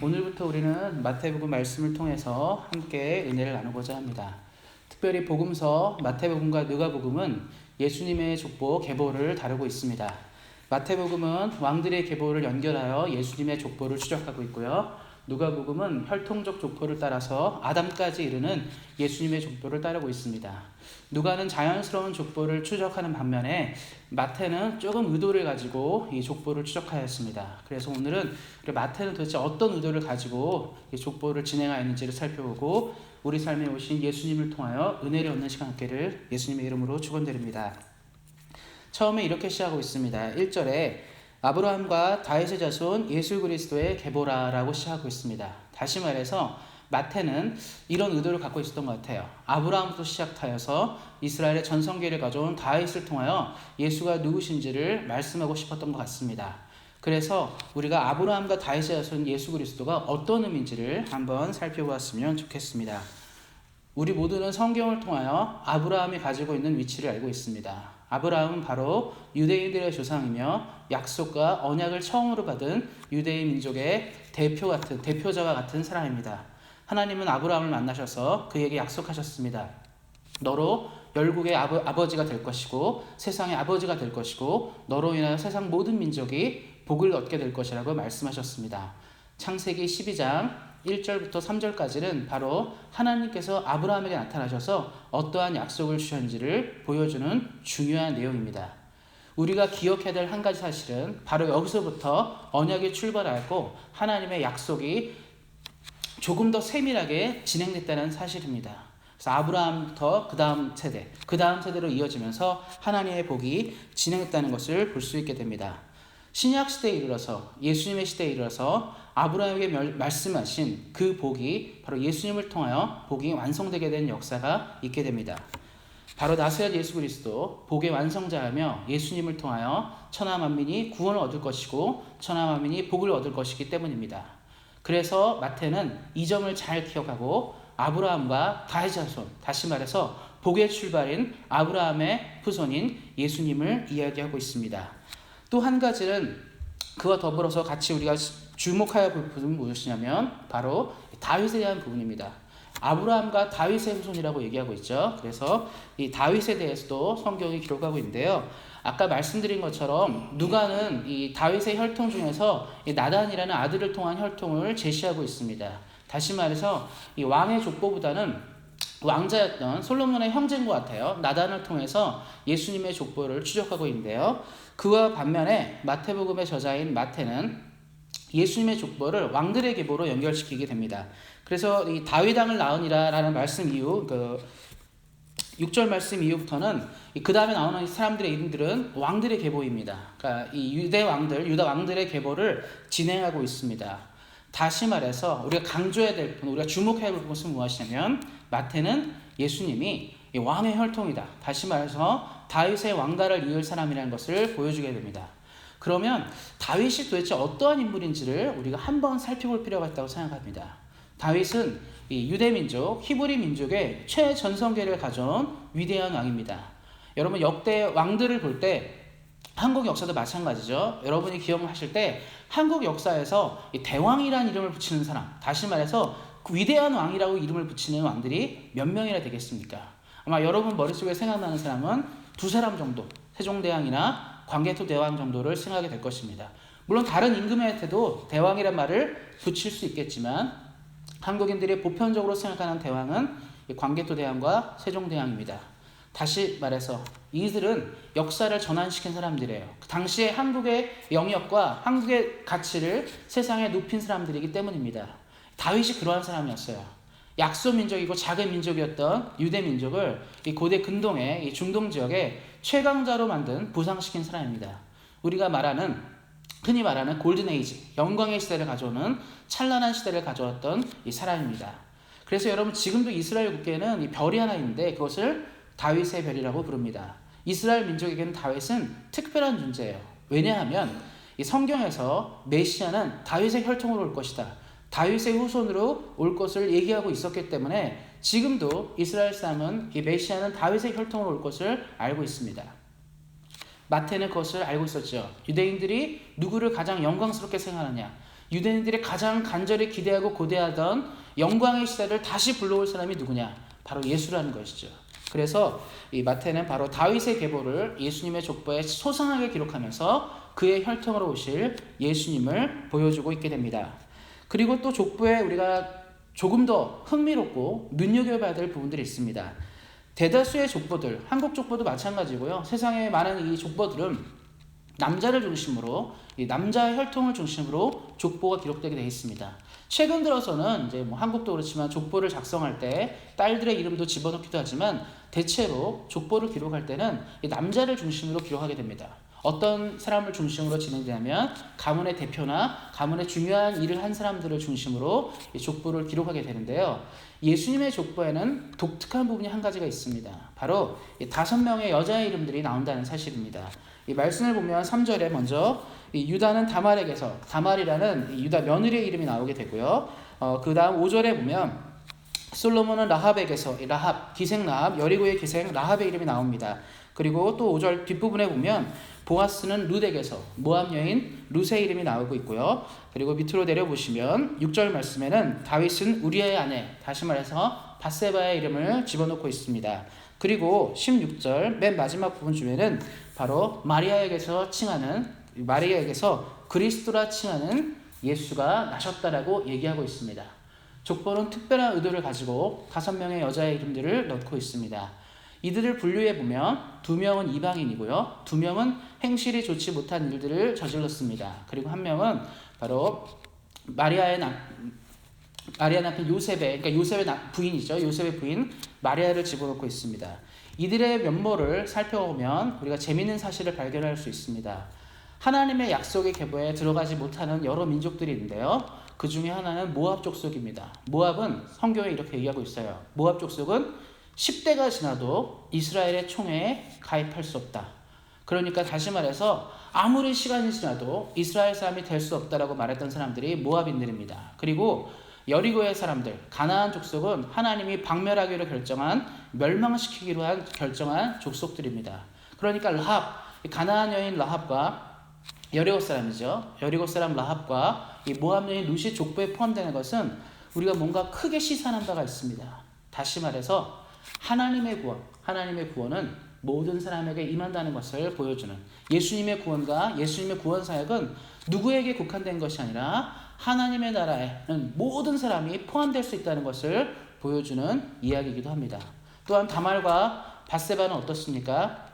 오늘부터 우리는 마태복음 말씀을 통해서 함께 은혜를 나누고자 합니다. 특별히 복음서 마태복음과 누가복음은 예수님의 족보 계보를 다루고 있습니다. 마태복음은 왕들의 계보를 연결하여 예수님의 족보를 추적하고 있고요. 누가복음은 혈통적 족보를 따라서 아담까지 이르는 예수님의 족보를 따르고 있습니다. 누가는 자연스러운 족보를 추적하는 반면에 마태는 조금 의도를 가지고 이 족보를 추적하였습니다. 그래서 오늘은 마태는 도대체 어떤 의도를 가지고 이 족보를 진행하였는지를 살펴보고 우리 삶에 오신 예수님을 통하여 은혜를 얻는 시간 갖기를 예수님의 이름으로 축원드립니다. 처음에 이렇게 시작하고 있습니다. 1절에 아브라함과 다윗의 자손 예수 그리스도의 계보라라고 시작하고 있습니다. 다시 말해서 마태는 이런 의도를 갖고 있었던 것 같아요. 아브라함부터 시작하여서 이스라엘의 전성기를 가져온 다윗을 통하여 예수가 누구신지를 말씀하고 싶었던 것 같습니다. 그래서 우리가 아브라함과 다윗의 자손 예수 그리스도가 어떤 의미인지를 한번 살펴보았으면 좋겠습니다. 우리 모두는 성경을 통하여 아브라함이 가지고 있는 위치를 알고 있습니다. 아브라함은 바로 유대인들의 조상이며 약속과 언약을 처음으로 받은 유대인 민족의 대표자와 같은 사람입니다. 하나님은 아브라함을 만나셔서 그에게 약속하셨습니다. 너로 열국의 아버지가 될 것이고 세상의 아버지가 될 것이고 너로 인하여 세상 모든 민족이 복을 얻게 될 것이라고 말씀하셨습니다. 창세기 12장 1절부터 3절까지는 바로 하나님께서 아브라함에게 나타나셔서 어떠한 약속을 주셨는지를 보여주는 중요한 내용입니다. 우리가 기억해야 될 한 가지 사실은 바로 여기서부터 언약이 출발하고 하나님의 약속이 조금 더 세밀하게 진행됐다는 사실입니다. 그래서 아브라함부터 그 다음 세대로 이어지면서 하나님의 복이 진행됐다는 것을 볼 수 있게 됩니다. 신약 시대에 이르러서 예수님의 시대에 이르러서 아브라함에게 말씀하신 그 복이 바로 예수님을 통하여 복이 완성되게 된 역사가 있게 됩니다. 바로 나사렛 예수 그리스도 복의 완성자이며 예수님을 통하여 천하 만민이 구원을 얻을 것이고 천하 만민이 복을 얻을 것이기 때문입니다. 그래서 마태는 이 점을 잘 기억하고 아브라함과 다윗의 자손, 다시 말해서 복의 출발인 아브라함의 후손인 예수님을 이야기하고 있습니다. 또 한 가지는 그와 더불어서 같이 우리가 주목해야 볼 부분은 무엇이냐면 바로 다윗에 대한 부분입니다. 아브라함과 다윗의 후손이라고 얘기하고 있죠. 그래서 이 다윗에 대해서도 성경이 기록하고 있는데요. 아까 말씀드린 것처럼 누가는 이 다윗의 혈통 중에서 이 나단이라는 아들을 통한 혈통을 제시하고 있습니다. 다시 말해서 이 왕의 족보보다는 왕자였던 솔로몬의 형제인 것 같아요. 나단을 통해서 예수님의 족보를 추적하고 있는데요. 그와 반면에 마태복음의 저자인 마태는 예수님의 족보를 왕들의 계보로 연결시키게 됩니다. 그래서 이 다윗 왕을 낳으니라라는 말씀 이후 6절 말씀 이후부터는 그 다음에 나오는 사람들의 이름들은 왕들의 계보입니다. 그러니까 이 유다 왕들의 계보를 진행하고 있습니다. 다시 말해서 우리가 강조해야 될 부분, 우리가 주목해야 될 것은 무엇이냐면 마태는 예수님이 왕의 혈통이다. 다시 말해서 다윗의 왕가를 이을 사람이라는 것을 보여주게 됩니다. 그러면 다윗이 도대체 어떠한 인물인지를 우리가 한번 살펴볼 필요가 있다고 생각합니다. 다윗은 이 유대민족, 히브리 민족의 최전성기를 가져온 위대한 왕입니다. 여러분 역대 왕들을 볼 때 한국 역사도 마찬가지죠. 여러분이 기억하실 때 한국 역사에서 이 대왕이라는 이름을 붙이는 사람, 다시 말해서 그 위대한 왕이라고 이름을 붙이는 왕들이 몇 명이나 되겠습니까? 아마 여러분 머릿속에 생각나는 사람은 두 사람 정도, 세종대왕이나 광개토 대왕 정도를 생각하게 될 것입니다. 물론 다른 임금한테도 대왕이란 말을 붙일 수 있겠지만 한국인들이 보편적으로 생각하는 대왕은 광개토 대왕과 세종대왕입니다. 다시 말해서 이들은 역사를 전환시킨 사람들이에요. 당시에 한국의 영역과 한국의 가치를 세상에 높인 사람들이기 때문입니다. 다윗이 그러한 사람이었어요. 약소민족이고 작은 민족이었던 유대민족을 이 고대 근동의 이 중동 지역의 최강자로 만든 부상시킨 사람입니다. 우리가 흔히 말하는 골든에이지, 영광의 시대를 가져오는 찬란한 시대를 가져왔던 이 사람입니다. 그래서 여러분 지금도 이스라엘 국계에는 이 별이 하나 있는데 그것을 다윗의 별이라고 부릅니다. 이스라엘 민족에게는 다윗은 특별한 존재예요. 왜냐하면 이 성경에서 메시아는 다윗의 혈통으로 올 것이다. 다윗의 후손으로 올 것을 얘기하고 있었기 때문에 지금도 이스라엘 사람은 이 메시아는 다윗의 혈통으로 올 것을 알고 있습니다. 마태는 그것을 알고 있었죠. 유대인들이 누구를 가장 영광스럽게 생각하느냐? 유대인들이 가장 간절히 기대하고 고대하던 영광의 시대를 다시 불러올 사람이 누구냐? 바로 예수라는 것이죠. 그래서 이 마태는 바로 다윗의 계보를 예수님의 족보에 소상하게 기록하면서 그의 혈통으로 오실 예수님을 보여주고 있게 됩니다. 그리고 또 족보에 우리가 조금 더 흥미롭고 눈여겨봐야 될 부분들이 있습니다. 대다수의 족보들, 한국 족보도 마찬가지고요. 세상에 많은 이 족보들은 남자를 중심으로, 이 남자 혈통을 중심으로 족보가 기록되게 되어 있습니다. 최근 들어서는 이제 한국도 그렇지만 족보를 작성할 때 딸들의 이름도 집어넣기도 하지만 대체로 족보를 기록할 때는 이 남자를 중심으로 기록하게 됩니다. 어떤 사람을 중심으로 진행되냐면 가문의 대표나 가문의 중요한 일을 한 사람들을 중심으로 이 족보를 기록하게 되는데요. 예수님의 족보에는 독특한 부분이 한 가지가 있습니다. 바로 5명의 여자의 이름들이 나온다는 사실입니다. 이 말씀을 보면 3절에 먼저 이 유다는 다말에게서, 다말이라는 유다 며느리의 이름이 나오게 되고요. 그 다음 5절에 보면 솔로몬은 라합에게서, 라합, 기생 라합, 여리고의 기생 라합의 이름이 나옵니다. 그리고 또 5절 뒷부분에 보면 보아스는 룻에게서, 모압 여인 룻의 이름이 나오고 있고요. 그리고 밑으로 내려보시면 6절 말씀에는 다윗은 우리아의 아내, 다시 말해서 밧세바의 이름을 집어넣고 있습니다. 그리고 16절 맨 마지막 부분 중에는 바로 마리아에게서 그리스도라 칭하는 예수가 나셨다라고 얘기하고 있습니다. 족보는 특별한 의도를 가지고 5명의 여자의 이름들을 넣고 있습니다. 이들을 분류해 보면 2명은 이방인이고요. 2명은 행실이 좋지 못한 일들을 저질렀습니다. 그리고 1명은 바로 마리아 남편 요셉의, 그러니까 요셉의 부인이죠. 요셉의 부인 마리아를 집어넣고 있습니다. 이들의 면모를 살펴보면 우리가 재미있는 사실을 발견할 수 있습니다. 하나님의 약속의 계보에 들어가지 못하는 여러 민족들이 있는데요. 그 중에 하나는 모압 족속입니다. 모압은 성경에 이렇게 얘기하고 있어요. 모압 족속은 10대가 지나도 이스라엘의 총회에 가입할 수 없다. 그러니까 다시 말해서 아무리 시간이 지나도 이스라엘 사람이 될 수 없다라고 말했던 사람들이 모압인들입니다. 그리고 여리고의 사람들, 가나안 족속은 하나님이 박멸하기로 결정한 족속들입니다. 그러니까 라합, 가나안 여인 라합과 여리고 사람이죠. 여리고 사람 라합과 이 모압 여인 룻이 족보에 포함되는 것은 우리가 뭔가 크게 시사하는 바가 있습니다. 다시 말해서 하나님의 구원은 모든 사람에게 임한다는 것을 보여주는, 예수님의 구원과 예수님의 구원 사역은 누구에게 국한된 것이 아니라 하나님의 나라에는 모든 사람이 포함될 수 있다는 것을 보여주는 이야기이기도 합니다. 또한 다말과 밧세바는 어떻습니까?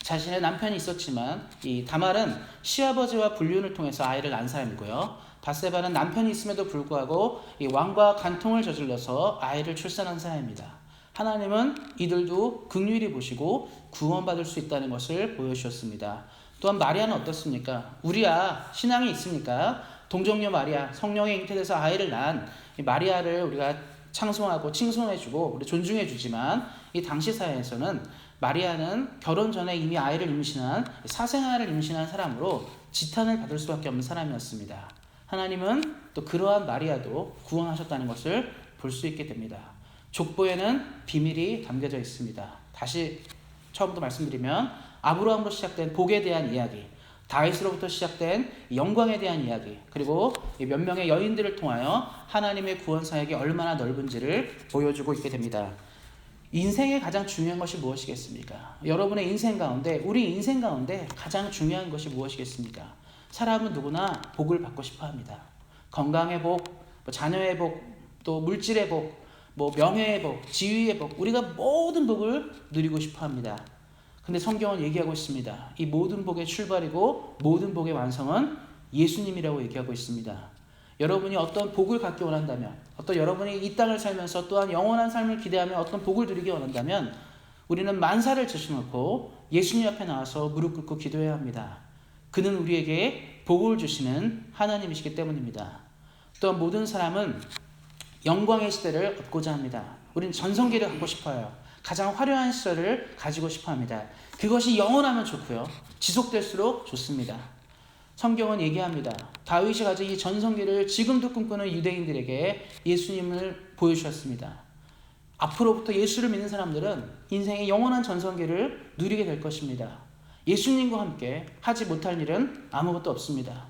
자신의 남편이 있었지만 이 다말은 시아버지와 불륜을 통해서 아이를 낳은 사람이고요. 밧세바는 남편이 있음에도 불구하고 이 왕과 간통을 저질러서 아이를 출산한 사람입니다. 하나님은 이들도 긍휼히 보시고 구원받을 수 있다는 것을 보여주셨습니다. 또한 마리아는 어떻습니까? 우리야 신앙이 있습니까? 동정녀 마리아, 성령에 잉태돼서 아이를 낳은 이 마리아를 우리가 찬송하고 칭송해주고 우리 존중해주지만 이 당시 사회에서는 마리아는 결혼 전에 이미 아이를 임신한, 사생아를 임신한 사람으로 지탄을 받을 수밖에 없는 사람이었습니다. 하나님은 또 그러한 마리아도 구원하셨다는 것을 볼 수 있게 됩니다. 족보에는 비밀이 담겨져 있습니다. 다시 처음부터 말씀드리면 아브라함으로 시작된 복에 대한 이야기, 다윗으로부터 시작된 영광에 대한 이야기, 그리고 몇 명의 여인들을 통하여 하나님의 구원 사역이 얼마나 넓은지를 보여주고 있게 됩니다. 인생에 가장 중요한 것이 무엇이겠습니까? 여러분의 인생 가운데, 우리 인생 가운데 가장 중요한 것이 무엇이겠습니까? 사람은 누구나 복을 받고 싶어 합니다. 건강의 복, 자녀의 복, 또 물질의 복, 명예의 복, 지위의 복, 우리가 모든 복을 누리고 싶어 합니다. 근데 성경은 얘기하고 있습니다. 이 모든 복의 출발이고 모든 복의 완성은 예수님이라고 얘기하고 있습니다. 여러분이 어떤 복을 갖기 원한다면, 여러분이 이 땅을 살면서 또한 영원한 삶을 기대하며 어떤 복을 누리기 원한다면 우리는 만사를 제쳐놓고 예수님 앞에 나와서 무릎 꿇고 기도해야 합니다. 그는 우리에게 복을 주시는 하나님이시기 때문입니다. 또한 모든 사람은 영광의 시대를 얻고자 합니다. 우리는 전성기를 갖고 싶어요. 가장 화려한 시절을 가지고 싶어 합니다. 그것이 영원하면 좋고요. 지속될수록 좋습니다. 성경은 얘기합니다. 다윗이 가진 이 전성기를 지금도 꿈꾸는 유대인들에게 예수님을 보여주셨습니다. 앞으로부터 예수를 믿는 사람들은 인생의 영원한 전성기를 누리게 될 것입니다. 예수님과 함께 하지 못할 일은 아무것도 없습니다.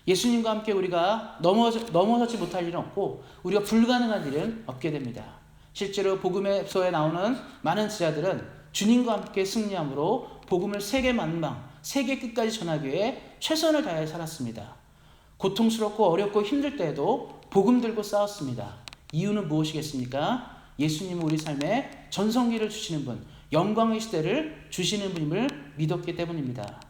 예수님과 함께 우리가 넘어서지 못할 일은 없고 우리가 불가능한 일은 없게 됩니다. 실제로 복음서에 나오는 많은 지자들은 주님과 함께 승리함으로 복음을 세계 만방, 세계 끝까지 전하기 위해 최선을 다해 살았습니다. 고통스럽고 어렵고 힘들 때에도 복음 들고 싸웠습니다. 이유는 무엇이겠습니까? 예수님은 우리 삶에 전성기를 주시는 분, 영광의 시대를 주시는 분임을 믿었기 때문입니다.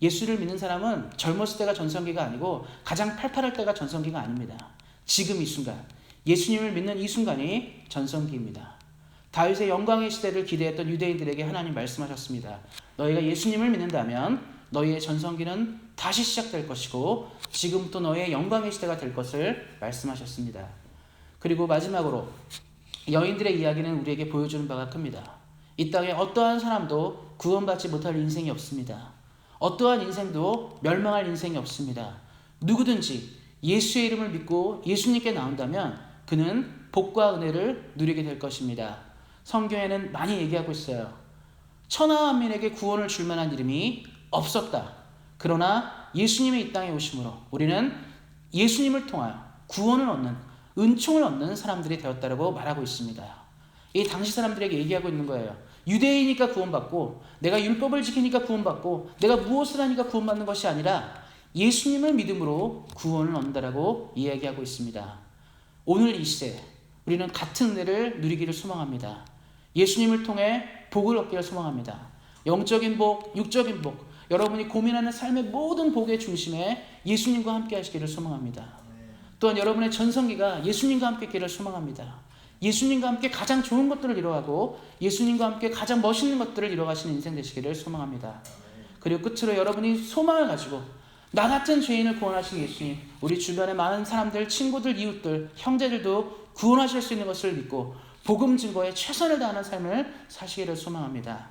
예수를 믿는 사람은 젊었을 때가 전성기가 아니고 가장 팔팔할 때가 전성기가 아닙니다. 지금 이 순간, 예수님을 믿는 이 순간이 전성기입니다. 다윗의 영광의 시대를 기대했던 유대인들에게 하나님 말씀하셨습니다. 너희가 예수님을 믿는다면 너희의 전성기는 다시 시작될 것이고 지금부터 너희의 영광의 시대가 될 것을 말씀하셨습니다. 그리고 마지막으로 여인들의 이야기는 우리에게 보여주는 바가 큽니다. 이 땅에 어떠한 사람도 구원받지 못할 인생이 없습니다. 어떠한 인생도 멸망할 인생이 없습니다. 누구든지 예수의 이름을 믿고 예수님께 나온다면 그는 복과 은혜를 누리게 될 것입니다. 성경에는 많이 얘기하고 있어요. 천하 만민에게 구원을 줄 만한 이름이 없었다. 그러나 예수님의 이 땅에 오심으로 우리는 예수님을 통하여 구원을 얻는, 은총을 얻는 사람들이 되었다고 말하고 있습니다. 이 당시 사람들에게 얘기하고 있는 거예요. 유대인이니까 구원받고, 내가 율법을 지키니까 구원받고, 내가 무엇을 하니까 구원받는 것이 아니라 예수님을 믿음으로 구원을 얻는다라고 이야기하고 있습니다. 오늘 이 시대 우리는 같은 은혜를 누리기를 소망합니다. 예수님을 통해 복을 얻기를 소망합니다. 영적인 복, 육적인 복, 여러분이 고민하는 삶의 모든 복의 중심에 예수님과 함께 하시기를 소망합니다. 또한 여러분의 전성기가 예수님과 함께 있기를 소망합니다. 예수님과 함께 가장 좋은 것들을 이뤄가고 예수님과 함께 가장 멋있는 것들을 이뤄가시는 인생 되시기를 소망합니다. 그리고 끝으로 여러분이 소망을 가지고 나 같은 죄인을 구원하신 예수님, 우리 주변의 많은 사람들, 친구들, 이웃들, 형제들도 구원하실 수 있는 것을 믿고 복음 증거에 최선을 다하는 삶을 사시기를 소망합니다.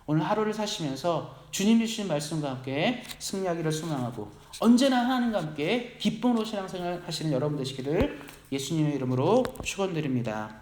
오늘 하루를 사시면서 주님이 주신 말씀과 함께 승리하기를 소망하고 언제나 하나님과 함께 기쁨으로 신앙생활 하시는 여러분 되시기를 예수님의 이름으로 축원드립니다.